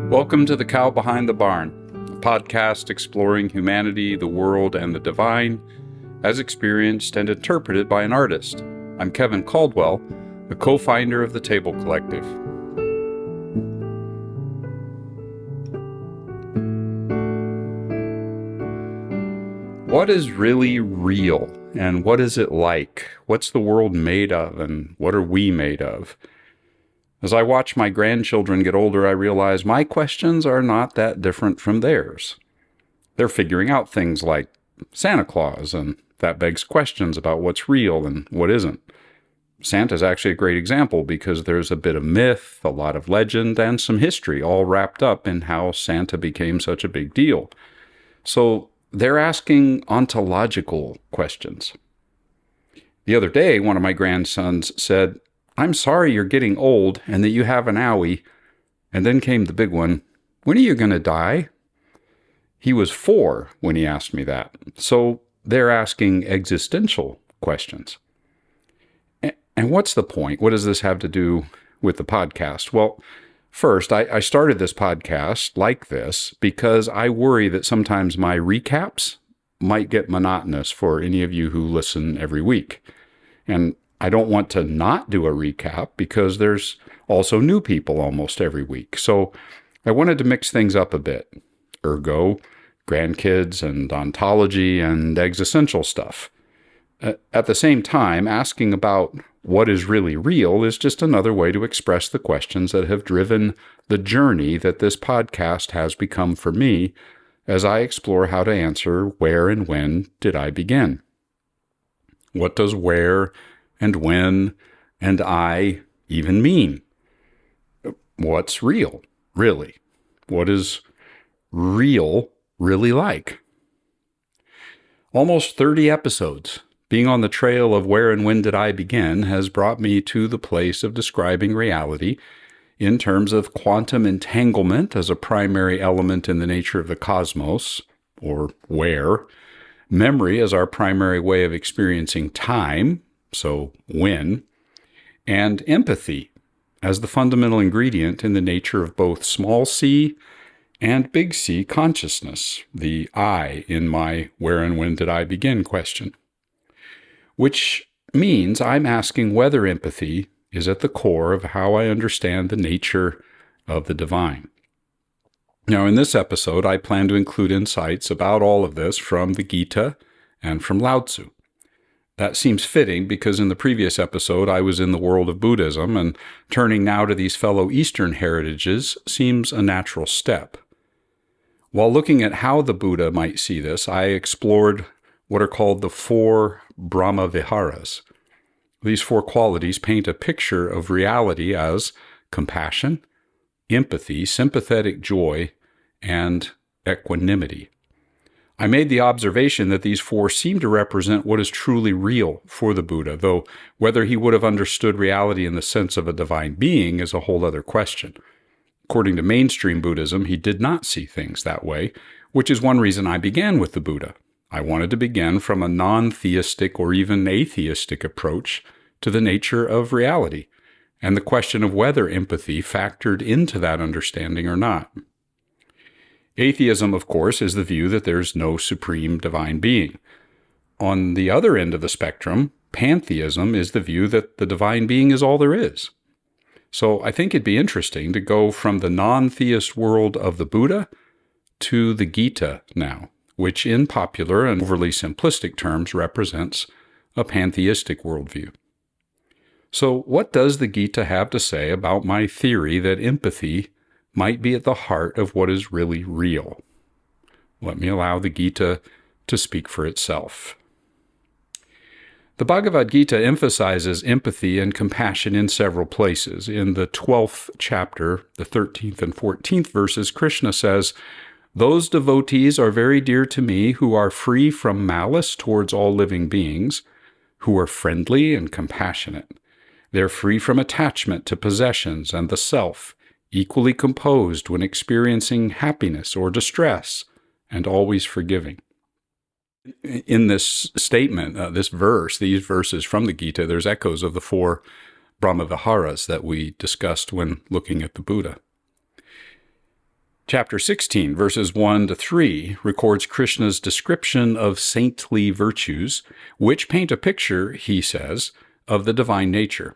Welcome to The Cow Behind the Barn, a podcast exploring humanity, the world, and the divine, as experienced and interpreted by an artist. I'm Kevin Caldwell, the co-founder of the Table Collective. What is really real, and what is it like? What's the world made of, and what are we made of? As I watch my grandchildren get older, I realize my questions are not that different from theirs. They're figuring out things like Santa Claus, and that begs questions about what's real and what isn't. Santa's actually a great example because there's a bit of myth, a lot of legend, and some history all wrapped up in how Santa became such a big deal. So they're asking ontological questions. The other day, one of my grandsons said, "I'm sorry you're getting old and that you have an owie." And then came the big one, "When are you going to die?" He was 4 when he asked me that. So they're asking existential questions. And what's the point? What does this have to do with the podcast? Well, first, I started this podcast like this because I worry that sometimes my recaps might get monotonous for any of you who listen every week. And I don't want to not do a recap because there's also new people almost every week. So I wanted to mix things up a bit. Ergo, grandkids and ontology and existential stuff. At the same time, asking about what is really real is just another way to express the questions that have driven the journey that this podcast has become for me as I explore how to answer where and when did I begin. What does where and when and I even mean? What's real, really? What is real really like? Almost 30 episodes. Being on the trail of where and when did I begin has brought me to the place of describing reality in terms of quantum entanglement as a primary element in the nature of the cosmos, or where, memory as our primary way of experiencing time, so when, and empathy as the fundamental ingredient in the nature of both small c and big C consciousness, the I in my where and when did I begin question. Which means I'm asking whether empathy is at the core of how I understand the nature of the divine. Now, in this episode, I plan to include insights about all of this from the Gita and from Lao Tzu. That seems fitting because in the previous episode, I was in the world of Buddhism, and turning now to these fellow Eastern heritages seems a natural step. While looking at how the Buddha might see this, I explored what are called the 4 Brahma Viharas. These 4 qualities paint a picture of reality as compassion, empathy, sympathetic joy, and equanimity. I made the observation that these 4 seem to represent what is truly real for the Buddha, though whether he would have understood reality in the sense of a divine being is a whole other question. According to mainstream Buddhism, he did not see things that way, which is one reason I began with the Buddha. I wanted to begin from a non-theistic or even atheistic approach to the nature of reality, and the question of whether empathy factored into that understanding or not. Atheism, of course, is the view that there's no supreme divine being. On the other end of the spectrum, pantheism is the view that the divine being is all there is. So I think it'd be interesting to go from the non-theist world of the Buddha to the Gita now, which in popular and overly simplistic terms represents a pantheistic worldview. So what does the Gita have to say about my theory that empathy might be at the heart of what is really real? Let me allow the Gita to speak for itself. The Bhagavad Gita emphasizes empathy and compassion in several places. In the 12th chapter, the 13th and 14th verses, Krishna says, "Those devotees are very dear to me who are free from malice towards all living beings, who are friendly and compassionate. They're free from attachment to possessions and the self, equally composed when experiencing happiness or distress, and always forgiving." In this statement, these verses from the Gita, there's echoes of the 4 Brahma Viharas that we discussed when looking at the Buddha. Chapter 16, verses 1 to 3, records Krishna's description of saintly virtues, which paint a picture, he says, of the divine nature.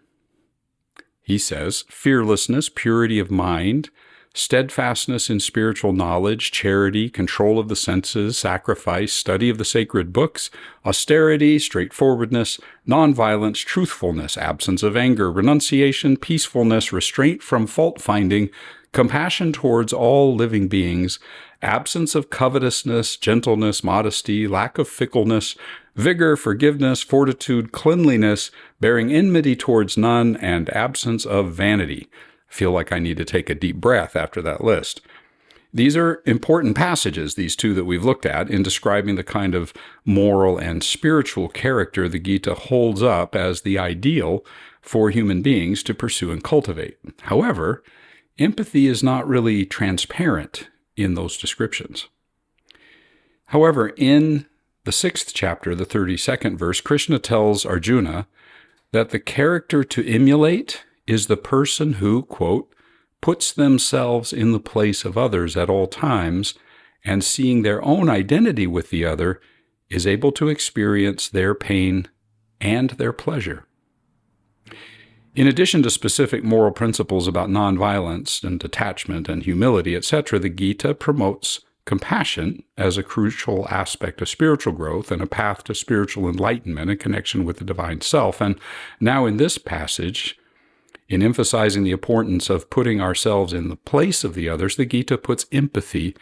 He says, fearlessness, purity of mind, steadfastness in spiritual knowledge, charity, control of the senses, sacrifice, study of the sacred books, austerity, straightforwardness, nonviolence, truthfulness, absence of anger, renunciation, peacefulness, restraint from fault-finding, compassion towards all living beings, absence of covetousness, gentleness, modesty, lack of fickleness, vigor, forgiveness, fortitude, cleanliness, bearing enmity towards none, and absence of vanity. I feel like I need to take a deep breath after that list. These are important passages, these two that we've looked at, in describing the kind of moral and spiritual character the Gita holds up as the ideal for human beings to pursue and cultivate. However, empathy is not really transparent in those descriptions. However, in the 6th chapter, the 32nd verse, Krishna tells Arjuna that the character to emulate is the person who, quote, puts themselves in the place of others at all times, and seeing their own identity with the other, is able to experience their pain and their pleasure. In addition to specific moral principles about nonviolence and detachment and humility, etc., the Gita promotes compassion as a crucial aspect of spiritual growth and a path to spiritual enlightenment and connection with the divine self. And now in this passage, in emphasizing the importance of putting ourselves in the place of the others, the Gita puts empathy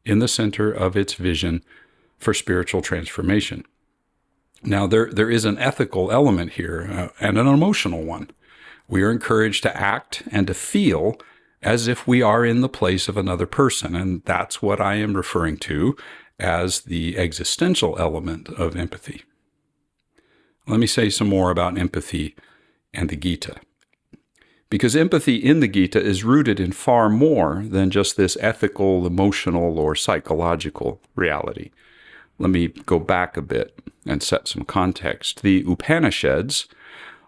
in the center of its vision for spiritual transformation. Now, there is an ethical element here and an emotional one. We are encouraged to act and to feel as if we are in the place of another person, and that's what I am referring to as the existential element of empathy. Let me say some more about empathy and the Gita. Because empathy in the Gita is rooted in far more than just this ethical, emotional, or psychological reality. Let me go back a bit and set some context. The Upanishads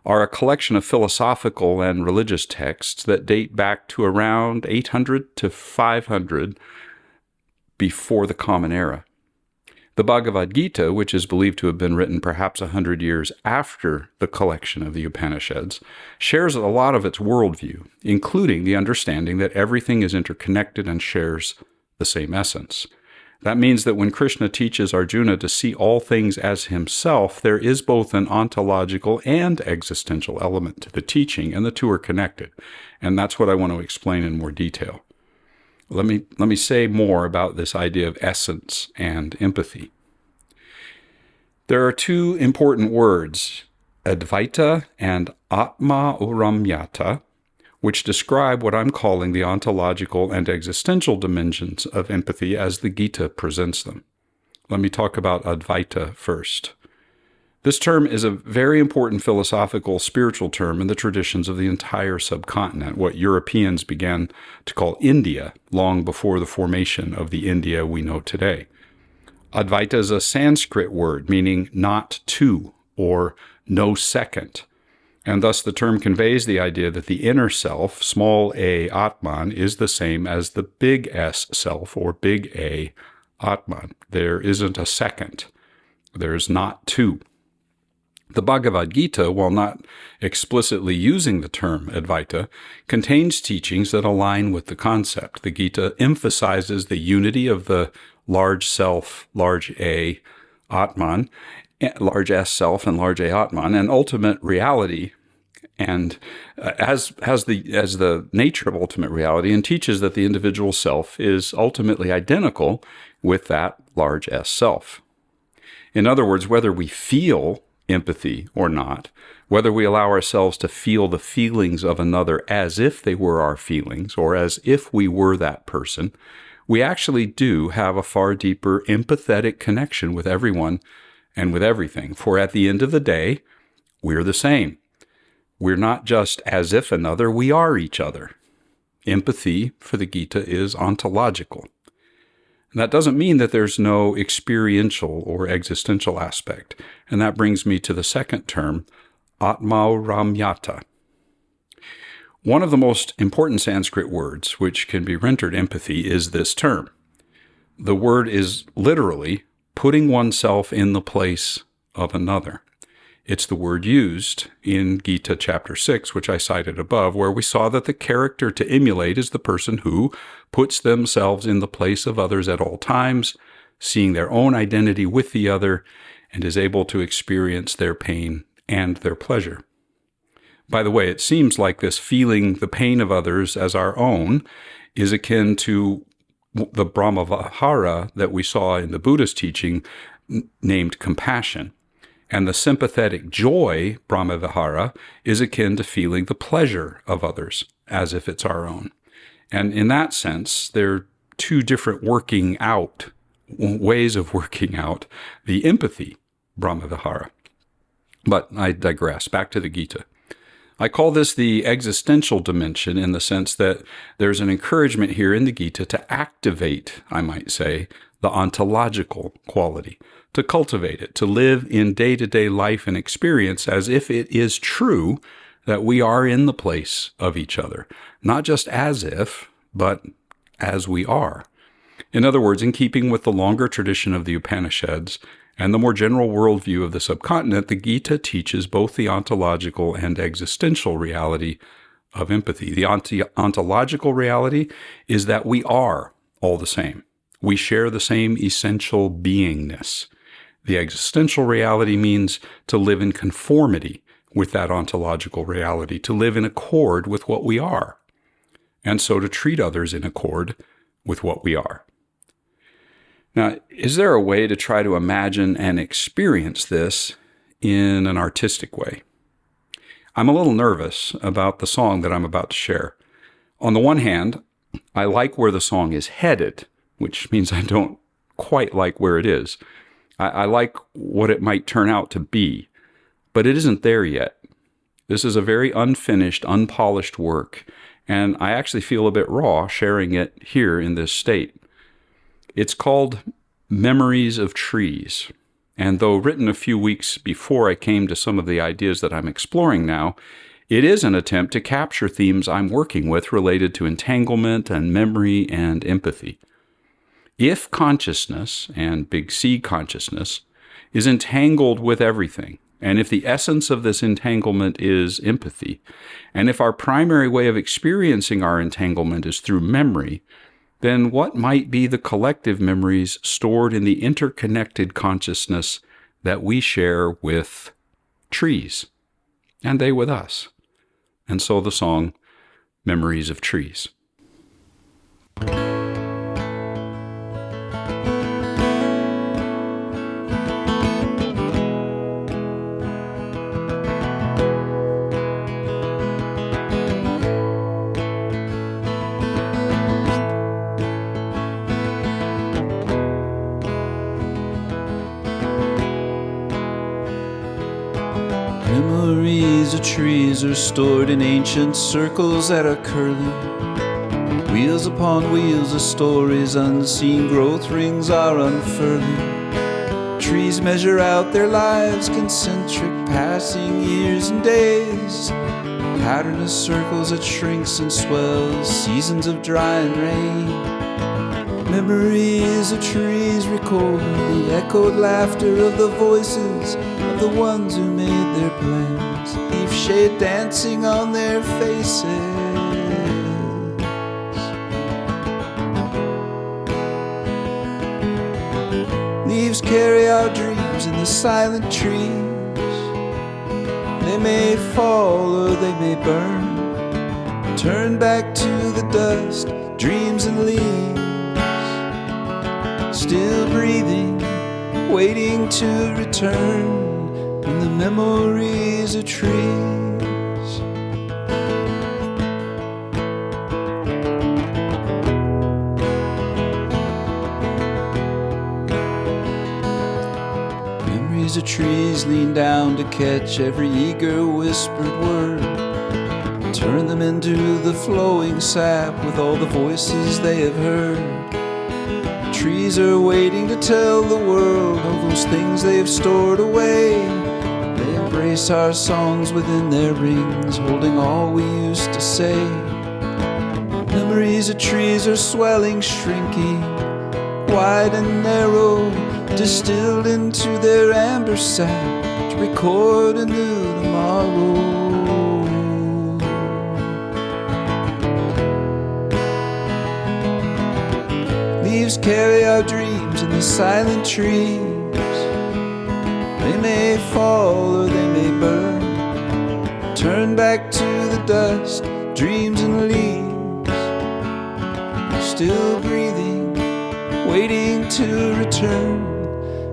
are a collection of philosophical and religious texts that date back to around 800 to 500 before the Common Era. The Bhagavad Gita, which is believed to have been written perhaps 100 years after the collection of the Upanishads, shares a lot of its worldview, including the understanding that everything is interconnected and shares the same essence. That means that when Krishna teaches Arjuna to see all things as himself, there is both an ontological and existential element to the teaching, and the two are connected. And that's what I want to explain in more detail. Let me say more about this idea of essence and empathy. There are two important words, Advaita and Atma Uramyata, which describe what I'm calling the ontological and existential dimensions of empathy as the Gita presents them. Let me talk about Advaita first. This term is a very important philosophical, spiritual term in the traditions of the entire subcontinent, what Europeans began to call India long before the formation of the India we know today. Advaita is a Sanskrit word meaning not two or no second. And thus the term conveys the idea that the inner self, small a Atman, is the same as the big S self, or big A Atman. There isn't a second. There's not two. The Bhagavad Gita, while not explicitly using the term Advaita, contains teachings that align with the concept. The Gita emphasizes the unity of the large self, large A Atman, large S self and large A Atman, and ultimate reality, and as the nature of ultimate reality, and teaches that the individual self is ultimately identical with that large S self. In other words, whether we feel empathy or not, whether we allow ourselves to feel the feelings of another as if they were our feelings, or as if we were that person, we actually do have a far deeper empathetic connection with everyone and with everything. For at the end of the day, we're the same. We're not just as if another, we are each other. Empathy for the Gita is ontological. And that doesn't mean that there's no experiential or existential aspect. And that brings me to the second term, Atma Ramyata. One of the most important Sanskrit words, which can be rendered empathy, is this term. The word is literally putting oneself in the place of another. It's the word used in Gita chapter 6, which I cited above, where we saw that the character to emulate is the person who puts themselves in the place of others at all times, seeing their own identity with the other, and is able to experience their pain and their pleasure. By the way, it seems like this feeling the pain of others as our own is akin to the Brahmavihara that we saw in the Buddhist teaching named compassion. And the sympathetic joy, Brahmavihara, is akin to feeling the pleasure of others as if it's our own. And in that sense, they're two different ways of working out the empathy, Brahmavihara. But I digress. Back to the Gita. I call this the existential dimension in the sense that there's an encouragement here in the Gita to activate, I might say, the ontological quality, to cultivate it, to live in day-to-day life and experience as if it is true that we are in the place of each other, not just as if, but as we are. In other words, in keeping with the longer tradition of the Upanishads and the more general worldview of the subcontinent, the Gita teaches both the ontological and existential reality of empathy. The ontological reality is that we are all the same. We share the same essential beingness. The existential reality means to live in conformity with that ontological reality, to live in accord with what we are, and so to treat others in accord with what we are. Now, is there a way to try to imagine and experience this in an artistic way? I'm a little nervous about the song that I'm about to share. On the one hand, I like where the song is headed, which means I don't quite like where it is. I like what it might turn out to be, but it isn't there yet. This is a very unfinished, unpolished work, and I actually feel a bit raw sharing it here in this state. It's called Memories of Trees, and though written a few weeks before I came to some of the ideas that I'm exploring now, it is an attempt to capture themes I'm working with related to entanglement and memory and empathy. If consciousness, and big C consciousness, is entangled with everything, and if the essence of this entanglement is empathy, and if our primary way of experiencing our entanglement is through memory, then what might be the collective memories stored in the interconnected consciousness that we share with trees, and they with us? And so the song, Memories of Trees. Memories of trees are stored in ancient circles that are curling. Wheels upon wheels of stories, unseen growth rings are unfurling. Trees measure out their lives, concentric, passing years and days. Pattern of circles that shrinks and swells, seasons of dry and rain. Memories of trees record the echoed laughter of the voices of the ones who made their plans, leaf shade dancing on their faces. Leaves carry our dreams in the silent trees. They may fall or they may burn, turn back to the dust, dreams and leaves. Still breathing, waiting to return in the memories of trees. Memories of trees lean down to catch every eager whispered word, turn them into the flowing sap with all the voices they have heard. Trees are waiting to tell the world all those things they've stored away. They embrace place our songs within their rings, holding all we used to say. Memories of trees are swelling, shrinking, wide and narrow, distilled into their amber sap to record a new tomorrow. Leaves carry our dreams in the silent trees. They may fall or they may burn, turn back to the dust, dreams and leaves, still breathing, waiting to return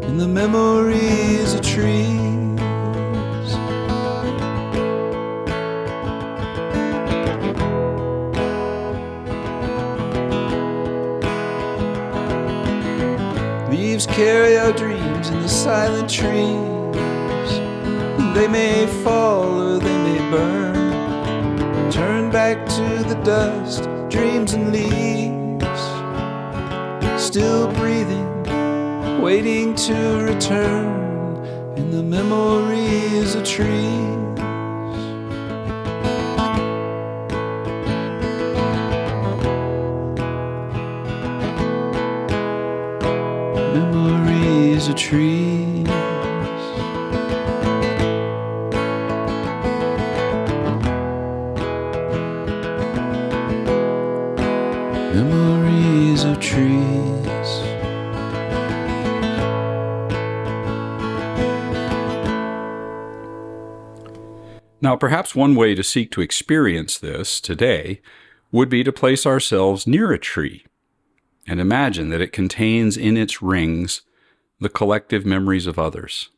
in the memories of trees. Leaves carry our dreams in the silent trees. They may fall or they may burn, turn back to the dust, dreams and leaves, still breathing, waiting to return in the memories of trees. Memories of trees. Memories of trees. Now, perhaps one way to seek to experience this today would be to place ourselves near a tree and imagine that it contains in its rings the collective memories of others,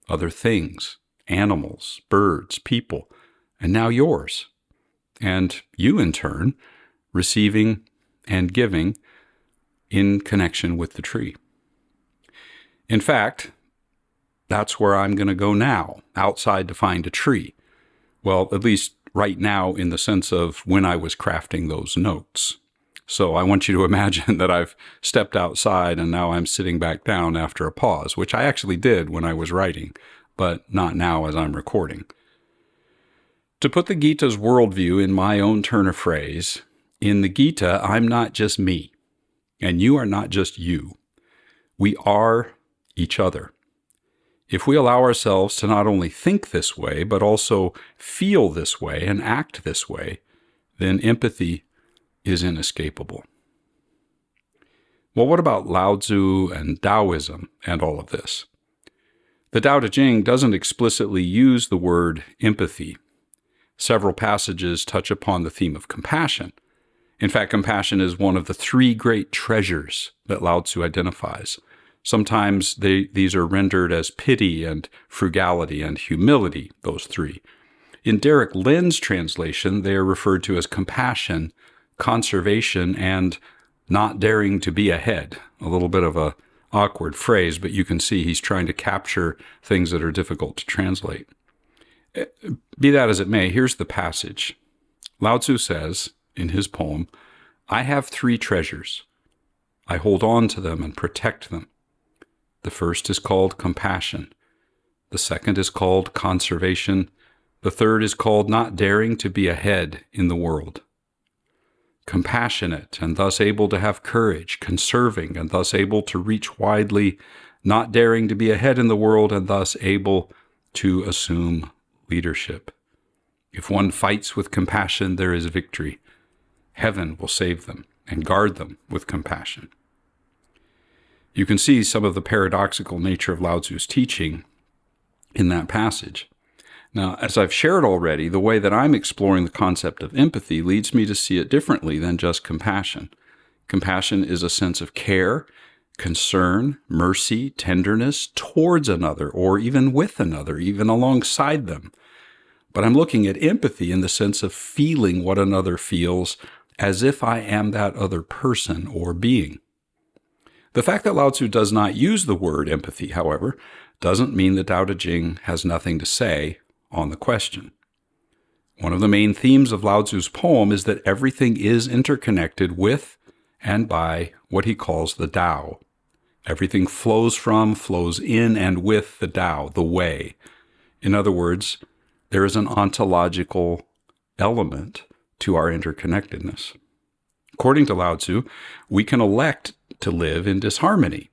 other things, animals, birds, people, and now yours, and you in turn receiving and giving in connection with the tree. In fact, that's where I'm going to go now, outside to find a tree. Well, at least right now in the sense of when I was crafting those notes. So I want you to imagine that I've stepped outside and now I'm sitting back down after a pause, which I actually did when I was writing, but not now as I'm recording. To put the Gita's worldview in my own turn of phrase, in the Gita, I'm not just me, and you are not just you. We are each other. If we allow ourselves to not only think this way, but also feel this way and act this way, then empathy is inescapable. Well, what about Lao Tzu and Taoism and all of this? The Tao Te Ching doesn't explicitly use the word empathy. Several passages touch upon the theme of compassion. In fact, compassion is one of the three great treasures that Lao Tzu identifies. Sometimes these are rendered as pity and frugality and humility, those three. In Derek Lynn's translation, they are referred to as compassion, conservation, and not daring to be ahead. A little bit of an awkward phrase, but you can see he's trying to capture things that are difficult to translate. Be that as it may, here's the passage. Lao Tzu says in his poem, "I have three treasures. I hold on to them and protect them. The first is called compassion. The second is called conservation. The third is called not daring to be ahead in the world. Compassionate and thus able to have courage, conserving and thus able to reach widely, not daring to be ahead in the world and thus able to assume leadership. If one fights with compassion, there is victory. Heaven will save them and guard them with compassion." You can see some of the paradoxical nature of Lao Tzu's teaching in that passage. Now, as I've shared already, the way that I'm exploring the concept of empathy leads me to see it differently than just compassion. Compassion is a sense of care, concern, mercy, tenderness towards another, or even with another, even alongside them. But I'm looking at empathy in the sense of feeling what another feels as if I am that other person or being. The fact that Lao Tzu does not use the word empathy, however, doesn't mean the Tao Te Ching has nothing to say on the question. One of the main themes of Lao Tzu's poem is that everything is interconnected with and by what he calls the Tao. Everything flows from, flows in, and with the Tao, the way. In other words, there is an ontological element to our interconnectedness. According to Lao Tzu, we can elect to live in disharmony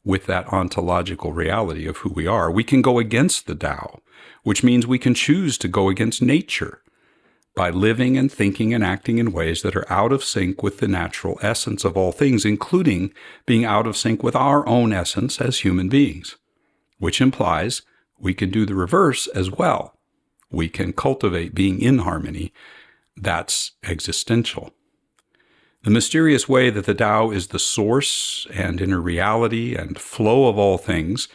with that ontological reality of who we are. We can go against the Tao, which means we can choose to go against nature by living and thinking and acting in ways that are out of sync with the natural essence of all things, including being out of sync with our own essence as human beings, which implies we can do the reverse as well. We can cultivate being in harmony. That's existential. The mysterious way that the Tao is the source and inner reality and flow of all things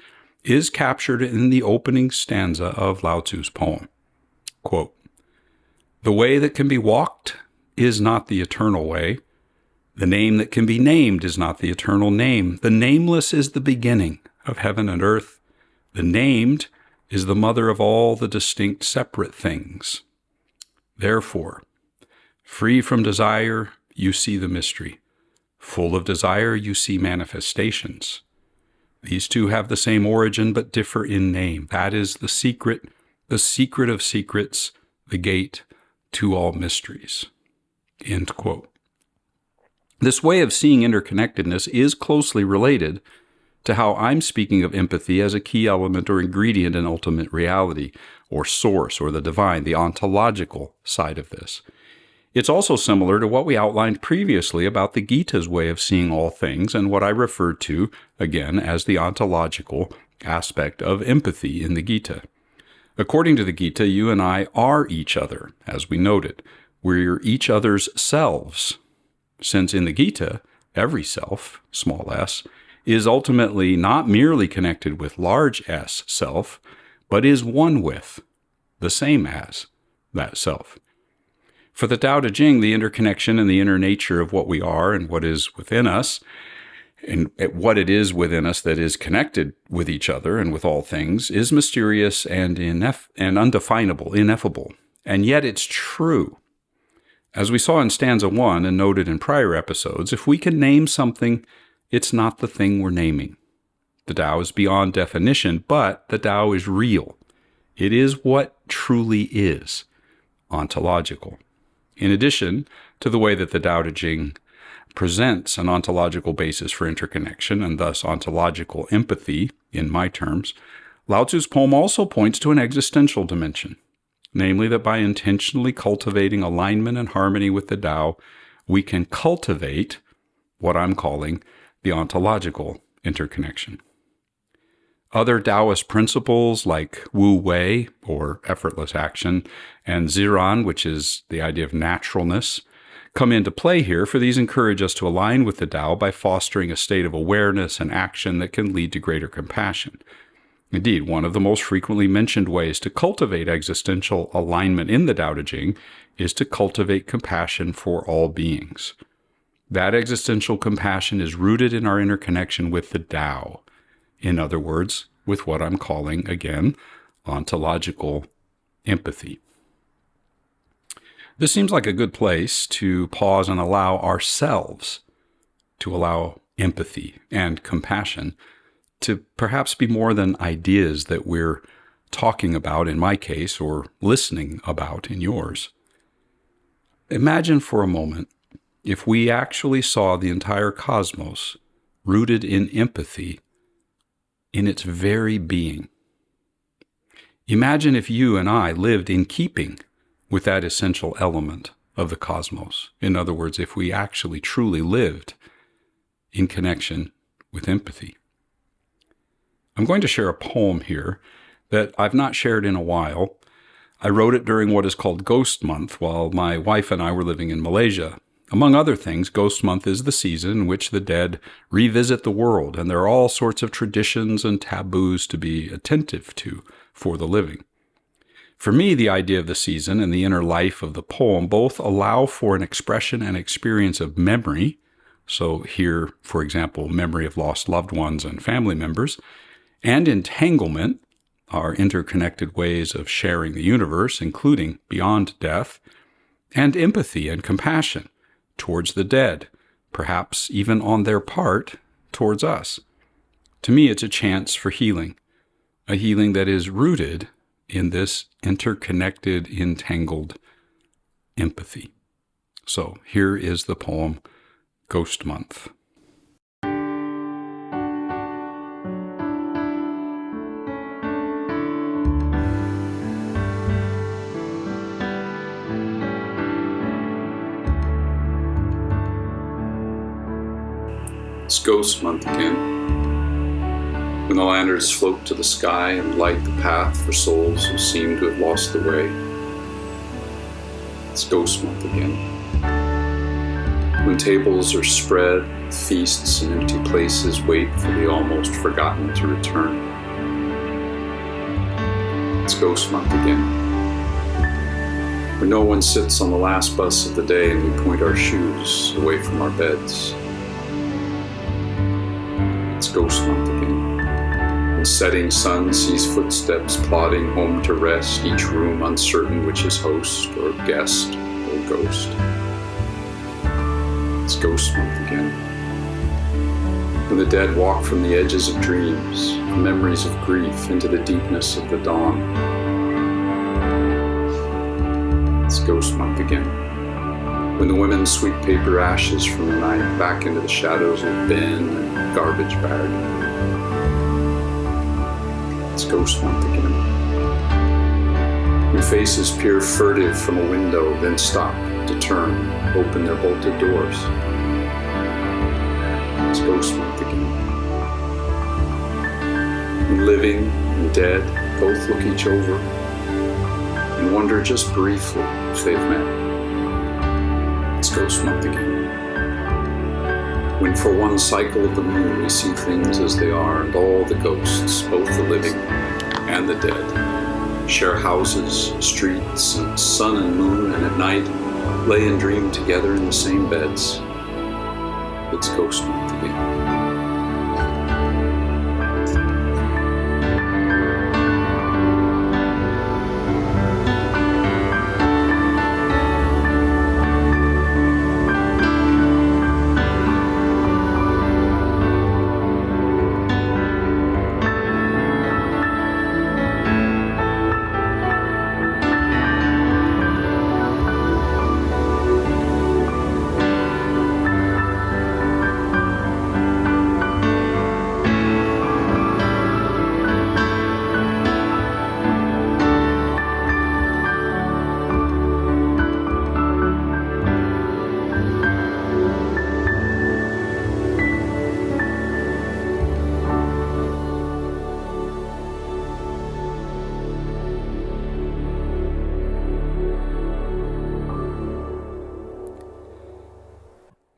is captured in the opening stanza of Lao Tzu's poem. Quote, "The way that can be walked is not the eternal way. The name that can be named is not the eternal name. The nameless is the beginning of heaven and earth. The named is the mother of all the distinct separate things. Therefore, free from desire, you see the mystery. Full of desire, you see manifestations. These two have the same origin but differ in name. That is the secret of secrets, the gate to all mysteries." End quote. This way of seeing interconnectedness is closely related to how I'm speaking of empathy as a key element or ingredient in ultimate reality, or source, or the divine, the ontological side of this. It's also similar to what we outlined previously about the Gita's way of seeing all things and what I referred to, again, as the ontological aspect of empathy in the Gita. According to the Gita, you and I are each other, as we noted. We're each other's selves, since in the Gita, every self, small s, is ultimately not merely connected with large S self, but is one with, the same as, that self. For the Tao Te Ching, the interconnection and the inner nature of what we are and what is within us, and what it is within us that is connected with each other and with all things, is mysterious and undefinable, ineffable. And yet it's true. As we saw in stanza 1 and noted in prior episodes, if we can name something, it's not the thing we're naming. The Tao is beyond definition, but the Tao is real. It is what truly is, ontological. In addition to the way that the Tao Te Ching presents an ontological basis for interconnection and thus ontological empathy, in my terms, Lao Tzu's poem also points to an existential dimension, namely that by intentionally cultivating alignment and harmony with the Tao, we can cultivate what I'm calling the ontological interconnection. Other Taoist principles like Wu Wei, or effortless action, and Ziran, which is the idea of naturalness, come into play here, for these encourage us to align with the Tao by fostering a state of awareness and action that can lead to greater compassion. Indeed, one of the most frequently mentioned ways to cultivate existential alignment in the Tao Te Ching is to cultivate compassion for all beings. That existential compassion is rooted in our interconnection with the Tao. In other words, with what I'm calling, again, ontological empathy. This seems like a good place to pause and allow ourselves to allow empathy and compassion to perhaps be more than ideas that we're talking about in my case or listening about in yours. Imagine for a moment if we actually saw the entire cosmos rooted in empathy in its very being. Imagine if you and I lived in keeping with that essential element of the cosmos. In other words, if we actually truly lived in connection with empathy. I'm going to share a poem here that I've not shared in a while. I wrote it during what is called Ghost Month while my wife and I were living in Malaysia. Among other things, Ghost Month is the season in which the dead revisit the world, and there are all sorts of traditions and taboos to be attentive to for the living. For me, the idea of the season and the inner life of the poem both allow for an expression and experience of memory. So here, for example, memory of lost loved ones and family members, and entanglement, our interconnected ways of sharing the universe, including beyond death, and empathy and compassion towards the dead, perhaps even on their part towards us. To me, it's a chance for healing, a healing that is rooted in this interconnected, entangled empathy. So here is the poem, Ghost Month. It's Ghost Month again, when the lanterns float to the sky and light the path for souls who seem to have lost the way. It's Ghost Month again, when tables are spread, feasts and empty places wait for the almost forgotten to return. It's Ghost Month again, when no one sits on the last bus of the day and we point our shoes away from our beds. It's Ghost Month again. The setting sun sees footsteps plodding home to rest, each room uncertain which is host or guest or ghost. It's Ghost Month again. When the dead walk from the edges of dreams, from memories of grief into the deepness of the dawn. It's Ghost Month again. When the women sweep paper ashes from the night back into the shadows of bin and garbage bag. It's Ghost Month again. When faces peer furtive from a window, then stop to turn, open their bolted doors. It's Ghost Month again. When living and dead both look each over and wonder just briefly if they've met. It's Ghost Month again. When for one cycle of the moon we see things as they are, and all the ghosts, both the living and the dead, share houses, streets, and sun and moon, and at night lay and dream together in the same beds. It's Ghost Month again.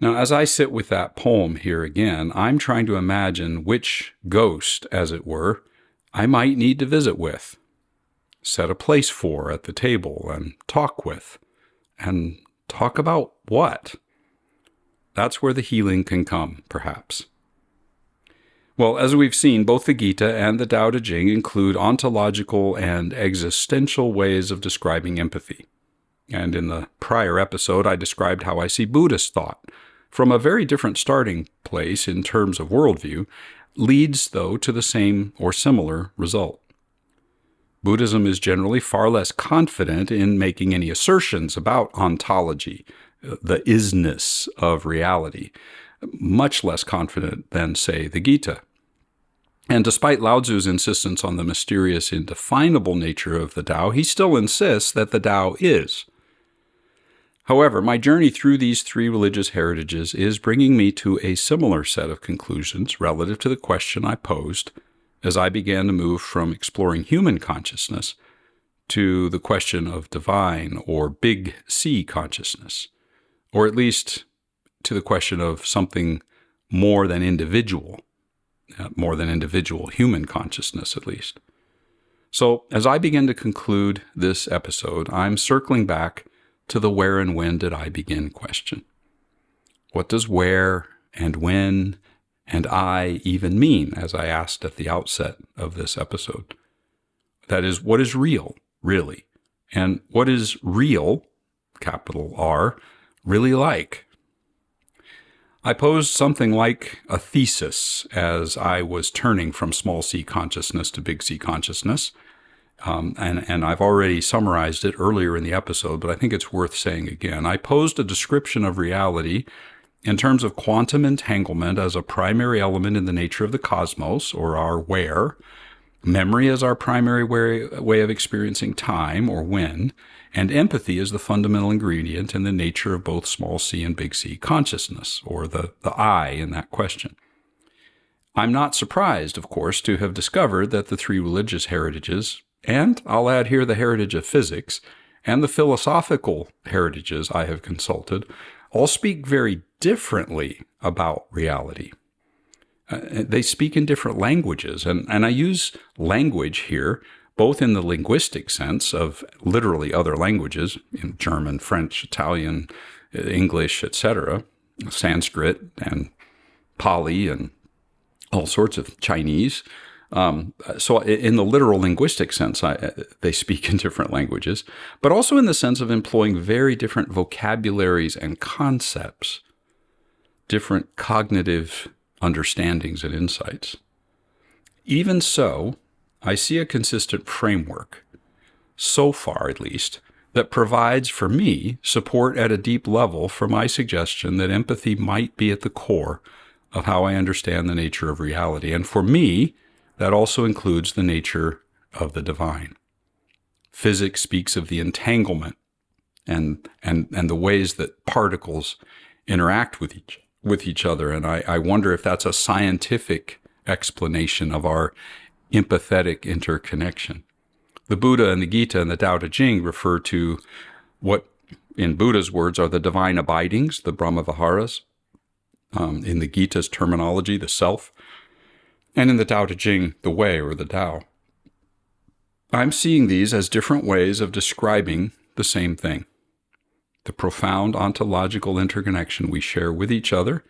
Now, as I sit with that poem here again, I'm trying to imagine which ghost, as it were, I might need to visit with, set a place for at the table, and talk with. And talk about what? That's where the healing can come, perhaps. Well, as we've seen, both the Gita and the Lao Tzu include ontological and existential ways of describing empathy. And in the prior episode, I described how I see Buddhist thought, from a very different starting place in terms of worldview, leads, though, to the same or similar result. Buddhism is generally far less confident in making any assertions about ontology, the isness of reality, much less confident than, say, the Gita. And despite Lao Tzu's insistence on the mysterious, indefinable nature of the Tao, he still insists that the Tao is. However, my journey through these three religious heritages is bringing me to a similar set of conclusions relative to the question I posed as I began to move from exploring human consciousness to the question of divine or big C consciousness, or at least to the question of something more than individual human consciousness at least. So as I begin to conclude this episode, I'm circling back to the where and when did I begin question. What does where and when and I even mean, as I asked at the outset of this episode? That is, what is real, really? And what is real, capital R, really like? I posed something like a thesis as I was turning from small c consciousness to big C consciousness, And I've already summarized it earlier in the episode, but I think it's worth saying again. I posed a description of reality in terms of quantum entanglement as a primary element in the nature of the cosmos, or our where, memory as our primary way of experiencing time, or when, and empathy is the fundamental ingredient in the nature of both small c and big C consciousness, or the I in that question. I'm not surprised, of course, to have discovered that the three religious heritages, and I'll add here the heritage of physics, and the philosophical heritages I have consulted, all speak very differently about reality. They speak in different languages, and I use language here both in the linguistic sense of literally other languages, in German, French, Italian, English, etc., Sanskrit and Pali and all sorts of Chinese. So in the literal linguistic sense, they speak in different languages, but also in the sense of employing very different vocabularies and concepts, different cognitive understandings and insights. Even so, I see a consistent framework, so far at least, that provides for me support at a deep level for my suggestion that empathy might be at the core of how I understand the nature of reality. And for me, that also includes the nature of the divine. Physics speaks of the entanglement and the ways that particles interact with each other. And I wonder if that's a scientific explanation of our empathetic interconnection. The Buddha and the Gita and the Tao Te Ching refer to what, in Buddha's words, are the divine abidings, the Brahmaviharas. In the Gita's terminology, the self. And in the Tao Te Ching, the way, or the Tao. I'm seeing these as different ways of describing the same thing. The profound ontological interconnection we share with each other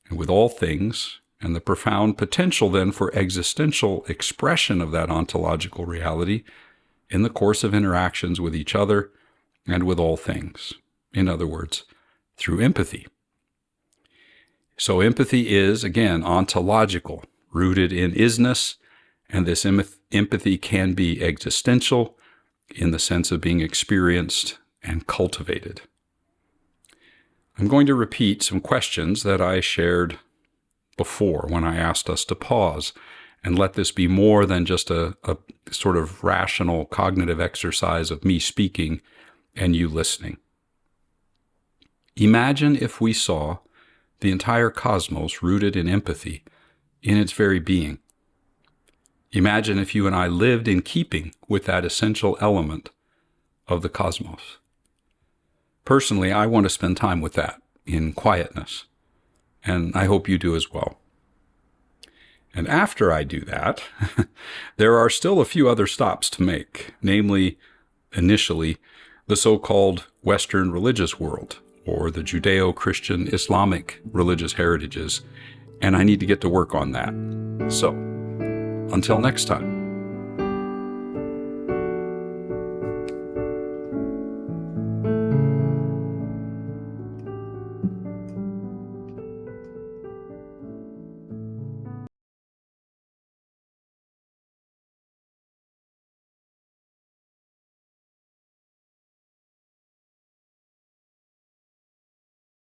and with all things, and the profound potential then for existential expression of that ontological reality in the course of interactions with each other and with all things. In other words, through empathy. So empathy is, again, ontological, rooted in isness, and this empathy can be existential in the sense of being experienced and cultivated. I'm going to repeat some questions that I shared before when I asked us to pause and let this be more than just a sort of rational cognitive exercise of me speaking and you listening. Imagine if we saw the entire cosmos rooted in empathy in its very being. Imagine if you and I lived in keeping with that essential element of the cosmos. Personally, I want to spend time with that in quietness, and I hope you do as well. And after I do that, there are still a few other stops to make, namely, initially, the so-called Western religious world, or the Judeo-Christian Islamic religious heritages, and I need to get to work on that. So, until next time.